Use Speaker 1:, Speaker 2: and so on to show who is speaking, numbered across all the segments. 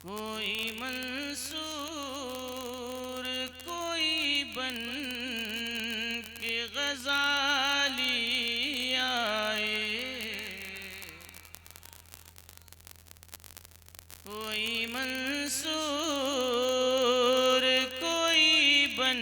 Speaker 1: कोई मंसूर कोई बन के गजाली आए, कोई मंसूर कोई बन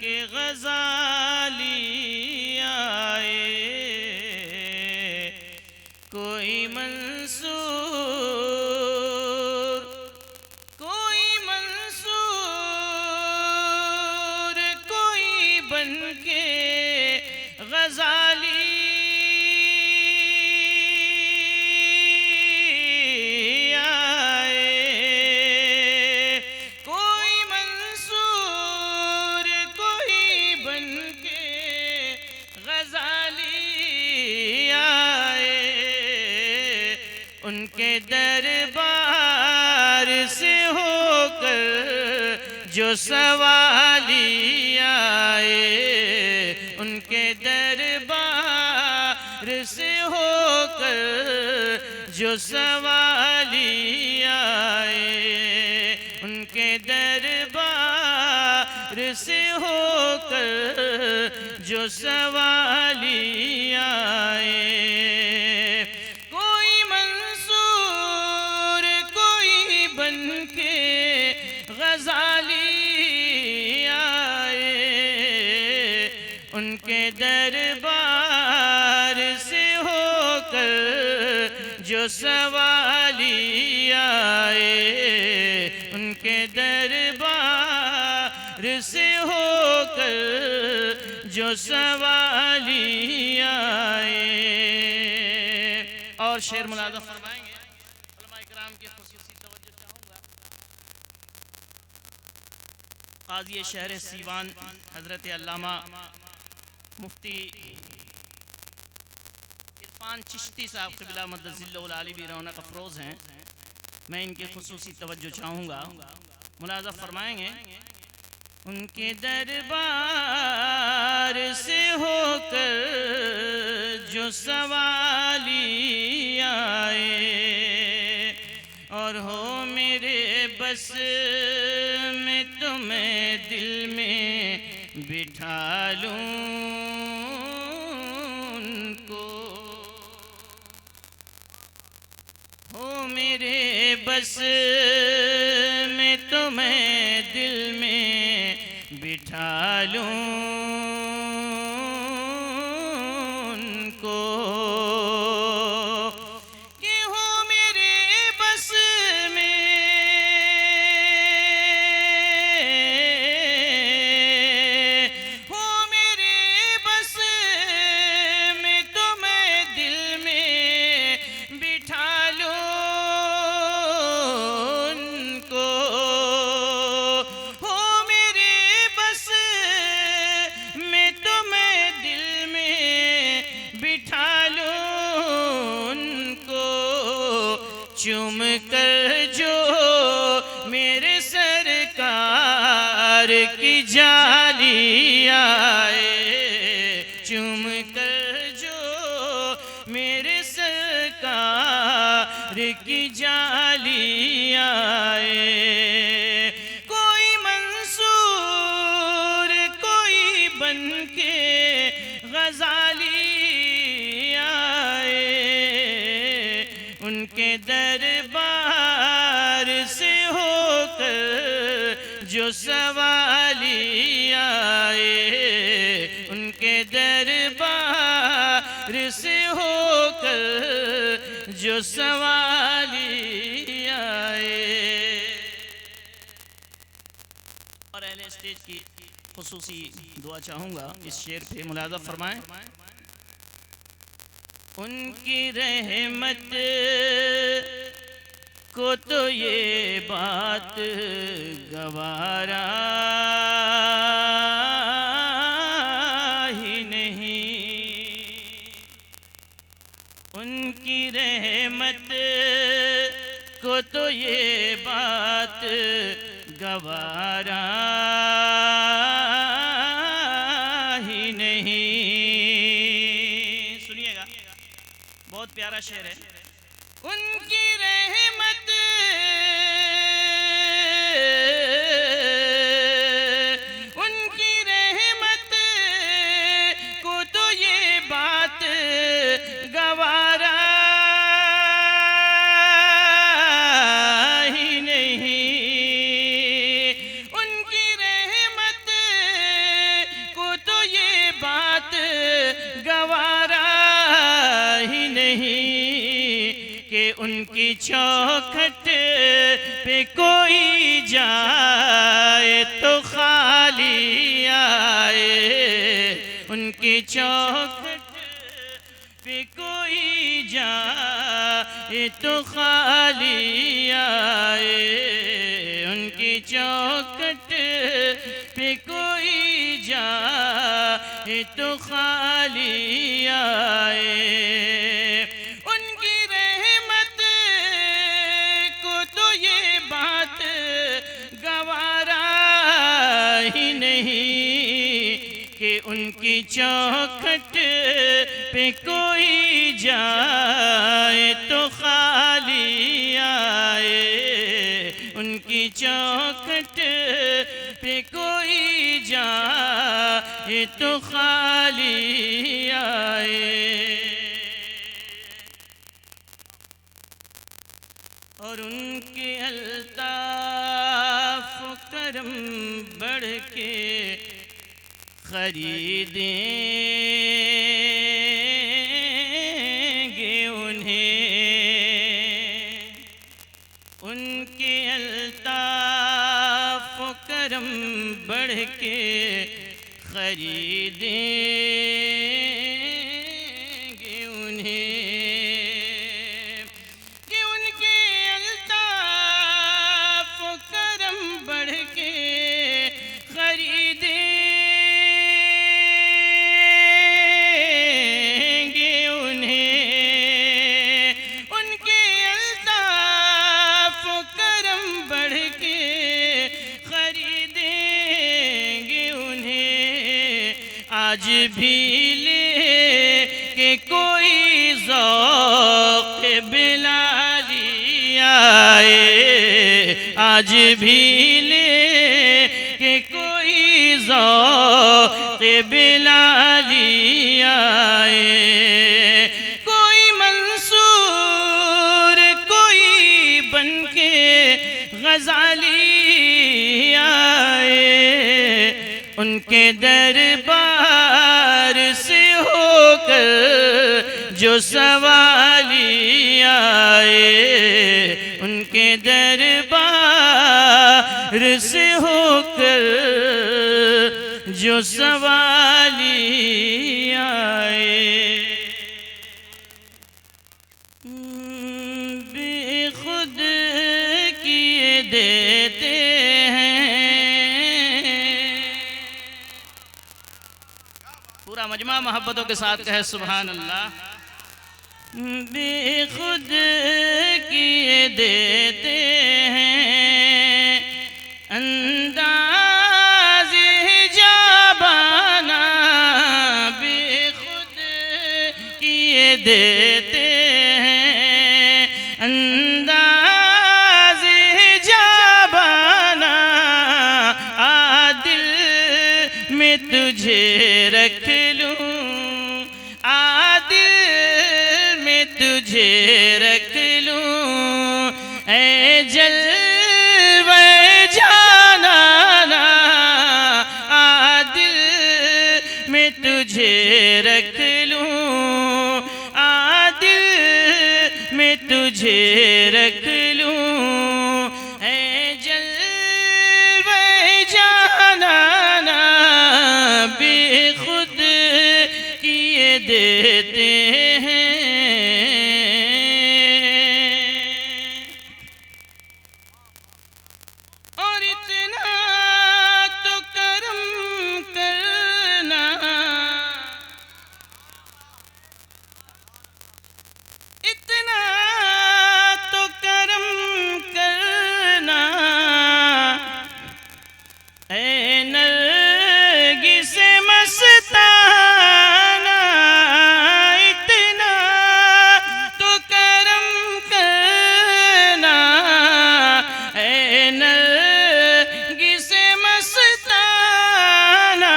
Speaker 1: के गजाली आए, कोई मंसूर कोई बन के गजाली आए, कोई मंसूर कोई बन के गजाली आए, उनके दरबार से होकर जो सवाली आए, उनके दरबार से होकर जो सवाली आए, उनके दरबार से होकर जो सवाली आए, कोई मंसूर कोई बन के गजाली आए, उनके दरबार से होकर जो सवाली आए, उनके दरबार से होकर जो सवाली आए। और शेर मुलाज़ा फरमाएंगे, उलमा इकराम की खुसूसी तवज्जो चाहूँगा। काज़ी शहर सीवान हज़रत अल्लामा मुफ्ती इरफान चिश्ती साहब क़िबला मद्दज़िल्लहुल आली भी रौनक अफरोज़ हैं, मैं इनकी खुसूसी तवज्जो चाहूँगा। मुलाज़ा फरमाएंगे, उनके दरबार से होकर जो सवाली आए, और हो मेरे बस में तुम्हें दिल में बिठा लूं उनको, हो मेरे बस में तुम्हें दिल में बिठा लूं उनको, कि हो मेरे बस में, हो मेरे बस में तुम्हें दिल में बिठा लूं उनको, हो मेरे बस में तुम्हें दिल में बिठा लूं उनको, चूम कर जो मेरे सरकार की जाली आए, चूम कर जो मेरे सरकार की जाली आए, कोई मंसूर कोई बन के गजाली आए, उनके दरबार से होकर जो सवाली आए, उनके दरबार से होकर जो सवाली आए। और अहले स्टेज की खुसूसी दुआ चाहूँगा, इस शेर पे मुलाज़ा फरमाएं। उनकी रहमत को तो ये बात गवारा ही नहीं, उनकी रहमत को तो ये बात गवारा ही नहीं। सुनिएगा, बहुत प्यारा शेर है। उनकी रहमत चौखट पे कोई जाए तो खाली आए, उनकी चौखट पे कोई जाए तो खाली आए, उनकी चौखट पे कोई जाए तो खाली आए। उनकी रहमत को तो ये बात गवारा ही नहीं कि उनकी चौखट पे कोई जाए तो खाली आए, उनकी चौखट पे कोई जाए तो खाली आए। और उनके अल्ताफ करम बढ़ के खरीदेंगे उन्हें, उनके अल्ताफ करम बढ़ के खरीदेंगे उन्हें, कि उनके अल्ताफ करम बढ़ के खरीदेंगे उन्हें, उनके अल्ताफ करम बढ़ के खरीदेंगे उन्हें। आज भी ले के कोई ज़ौक़ बिलाली आए, आज भी ले के कोई ज़ौक़ बिलाली आए, कोई मंसूर कोई बनके ग़ज़ाली आए, उनके दरबार से होकर जो सवाली आए, उनके दरबार से होकर जो सवाली आए। बेखुद किए देते हैं, पूरा मजमा मोहब्बतों के साथ कहे सुभान अल्लाह। बेखुद किए देते हैं अंदाज़े जाबाना, बेखुद किए देते हैं अंदाज़े जाबाना, आदिल में तुझे रख लूं, आदिल में तुझे रख लूं, ऐ जलवे जानाना, आदिल में तुझे रख लूं, आदिल में तुझे रख लूं, ऐ जलवे जानाना, बेखुद किए देते हैं। और इतना तो करम करना, इतना तो करम करना, ऐ नरगिस मस्ताना, इतना तो करम करना, ऐ नरगिस मस्ताना,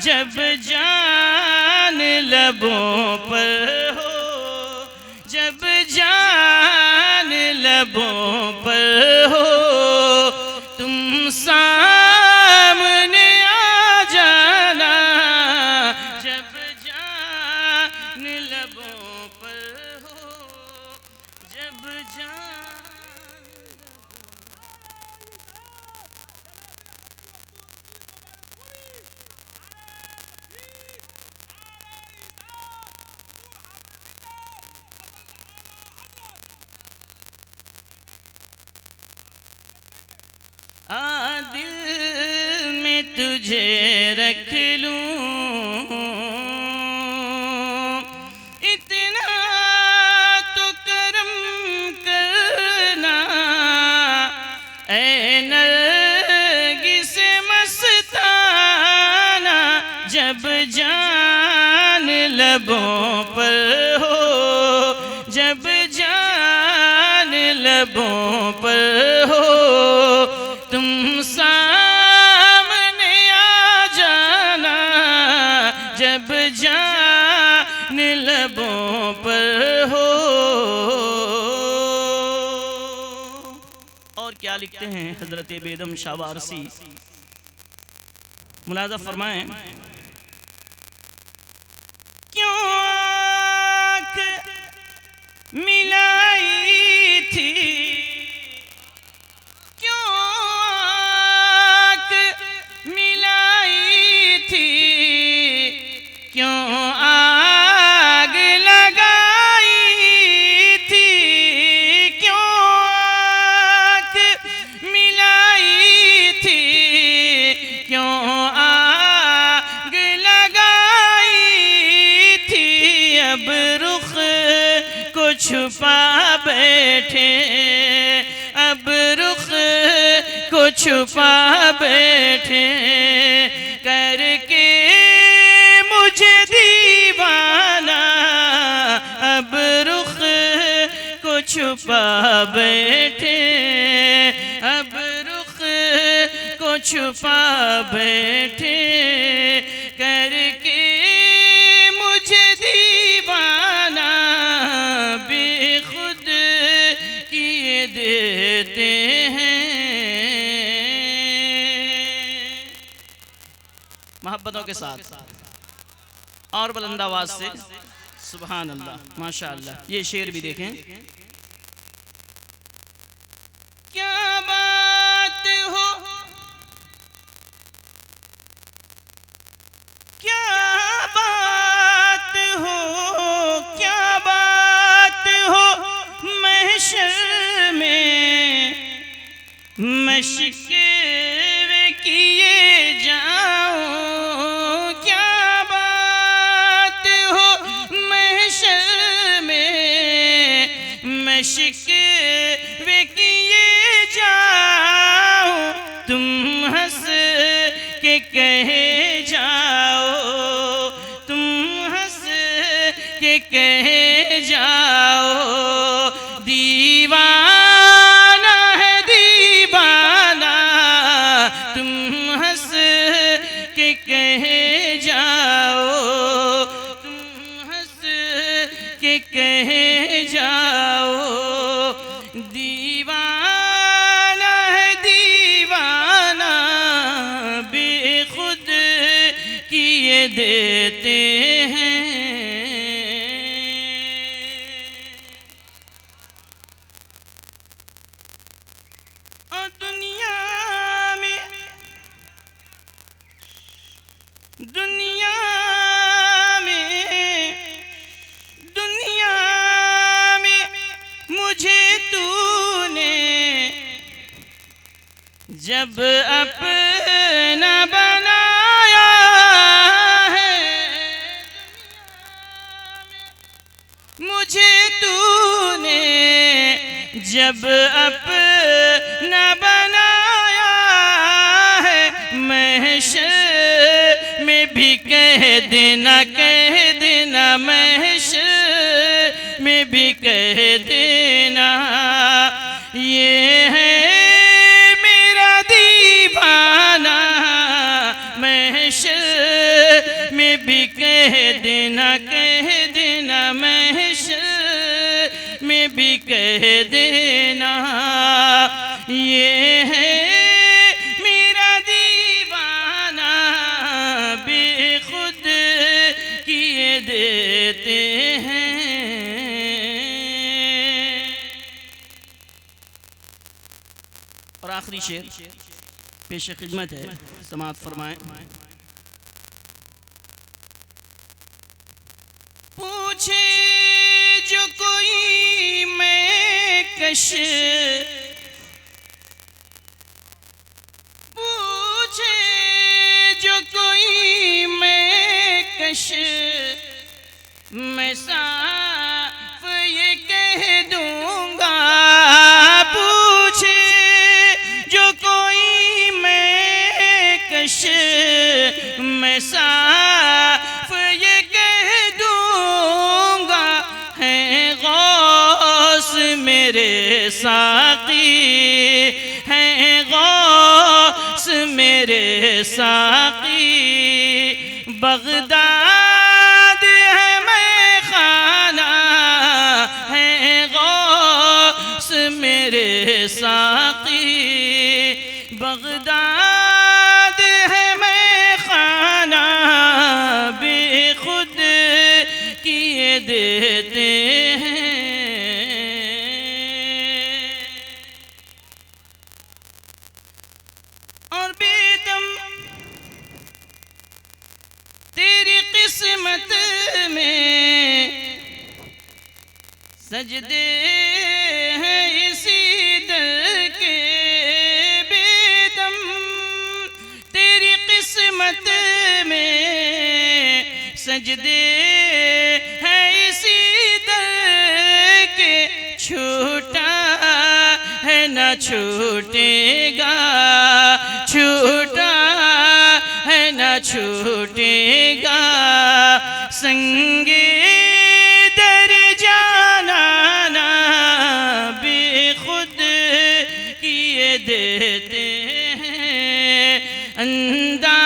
Speaker 1: जब जान लबों पर हो, जब जान लबों पर हो, तुम सामने आ जाना, जब जान लबों पर हो, जब जान में तुझे रख लूं, इतना तो करम करना ऐ नरगिस मस्ताना, जब जान लबों पर हो, जब जान लबों पर हो, तुम सामने आ जाना, जब जान लबों पर हो। और क्या लिखते हैं हजरत बेदम शाह वारसी, मुलाजा फरमाएं, क्यों आँख मिलाई थी, क्यों आँख मिलाई थी, क्यों आग लगाई थी, क्यों आँख मिलाई थी, क्यों आग लगाई थी, अब रुख को छुपा बैठे, अब रुख को छुपा बैठे, करके मुझे दीवाना, अब रुख को छुपा बैठे, अब रुख को छुपा बैठे, करके मुझे दीवाना, बेखुद किए देते हैं। मोहब्बतों के साथ और बुलंद आवाज से सुभान अल्लाह, माशा अल्लाह। ये शेर भी देखें, क्या बात हो, क्या बात हो, क्या बात हो, महशर में मैं शिकवे किए जाऊं, क्या बात हो, महशर में मैं शिकवे किए जाऊं, तुम हंस के कहे जाओ, तुम हंस के कहे जाओ, दीवाना है दीवाना, तुम हंस के कहे जाओ, तुम हंस के कहे जाओ, दीवाना है दीवाना, बेखुद किए देते हैं। और दुनिया में मुझे तूने जब अपना बनाया है, मुझे तूने जब अपना बनाया है, महशर में भी कह देना, कह देना, महशर में भी कह देना, ये है मेरा दीवाना, महशर में भी कह देना, कह देना, महशर में भी कह देना, ये है मेरा दीवाना, बेखुद किए देते हैं। और आखिरी शेर पेश खिदमत है, समाअत फरमाएं। पूछे जो कोई मैं कश, पूछे कश मैं साफ ये कह दूंगा, पूछे जो कोई मैं कश मैं साफ ये कह दूंगा, है गौस मेरे साकी, है गौस मेरे साकी। बगदाद है मैं खाना, है गौस मेरे साकी। बगदाद है मैं खाना, बेखुद किए देते हैं। और बेदम तेरी किस्मत में सजदे हैं इसी दर के, बेदम तेरी किस्मत में सजदे हैं इसी दर के, छूटा है न छूटेगा, छूटा है न छूटेगा। संगे दर जाना ना बेखुद किए देते हैं। अंदाज़